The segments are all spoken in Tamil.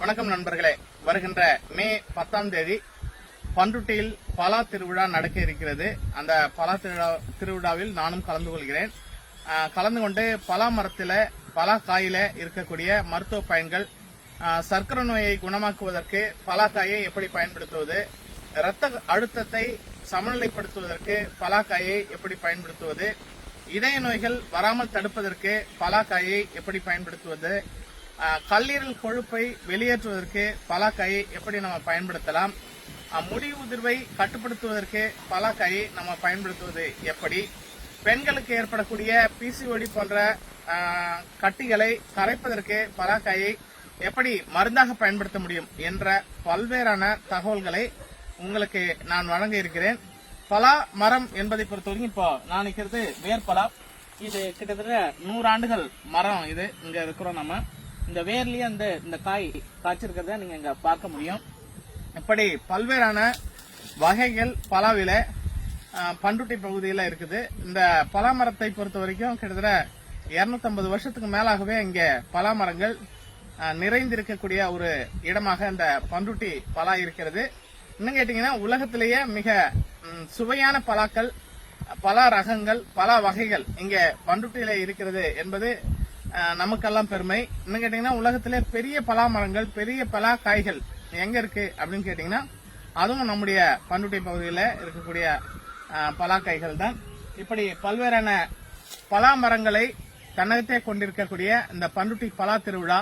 வணக்கம் நண்பர்களே. வருகின்ற மே 10ஆம் தேதி பண்ருட்டியில் பலா திருவிழா நடக்க இருக்கிறது. அந்த பலா திருவிழாவில் நானும் கலந்து கொள்கிறேன். கலந்து கொண்டு பலா மரத்தில பலா காயில இருக்கக்கூடிய மருத்துவ பயன்கள், சர்க்கரை நோயை குணமாக்குவதற்கு பலாக்காயை எப்படி பயன்படுத்துவது, இரத்த அழுத்தத்தை சமநிலைப்படுத்துவதற்கு பலாக்காயை எப்படி பயன்படுத்துவது, இதய நோய்கள் வராமல் தடுப்பதற்கு பலாக்காயை எப்படி பயன்படுத்துவது, கல்லீரல் கொழுப்பை வெளியேற்றுவதற்கு பலாக்காயை எப்படி நம்ம பயன்படுத்தலாம், முடி உதிர்வை கட்டுப்படுத்துவதற்கு பலாக்காயை நம்ம பயன்படுத்துவது எப்படி, பெண்களுக்கு ஏற்படக்கூடிய பிசிஓடி போன்ற கட்டிகளை கரைப்பதற்கு பலாக்காயை எப்படி மருந்தாக பயன்படுத்த முடியும் என்ற பல்வேறான தகவல்களை உங்களுக்கு நான் வழங்க இருக்கிறேன். பலா மரம் என்பதை பொறுத்தவரைக்கும் இப்போ நான் நிற்கிறது வேர்பலா. இது கிட்டத்தட்ட 100 ஆண்டுகள் மரம். இது இங்க இருக்கிறோம். நம்ம இந்த வேர்லயே இந்த காய் காய்ச்சிருக்கிறத நீங்க இங்க பார்க்க முடியும். இப்படி பல்வேறான வகைகள் பலாவில பண்ருட்டி பகுதியில் இருக்குது. இந்த பலா மரத்தை பொறுத்த வரைக்கும் கிட்டத்தட்ட 250 வருஷத்துக்கு மேலாகவே இங்க பலா மரங்கள் நிறைந்திருக்கக்கூடிய ஒரு இடமாக இந்த பண்ருட்டி பலா இருக்கிறது. இன்னும் கேட்டீங்கன்னா உலகத்திலேயே மிக சுவையான பலாக்கள், பலா ரகங்கள், பலா வகைகள் இங்க பண்ருட்டியில இருக்கிறது என்பது நமக்கெல்லாம் பெருமை. இன்னும் கேட்டீங்கன்னா உலகத்திலே பெரிய பலா மரங்கள், பெரிய பலா காய்கள் எங்க இருக்கு அப்படின்னு கேட்டீங்கன்னா அதுவும் நம்முடைய பண்ருட்டி பகுதியில் இருக்கக்கூடிய பலா காய்கள் தான். இப்படி பல்வேறான பலா மரங்களை தன்னகத்தே கொண்டிருக்கக்கூடிய இந்த பண்ருட்டி பலா திருவிழா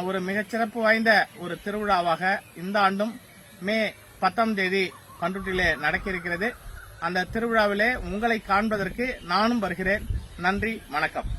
ஒரு மிகச்சிறப்பு வாய்ந்த ஒரு திருவிழாவாக இந்த ஆண்டும் மே 10ஆம் தேதி பண்ருட்டியிலே நடக்க இருக்கிறது. அந்த திருவிழாவிலே உங்களை காண்பதற்கு நானும் வருகிறேன். நன்றி, வணக்கம்.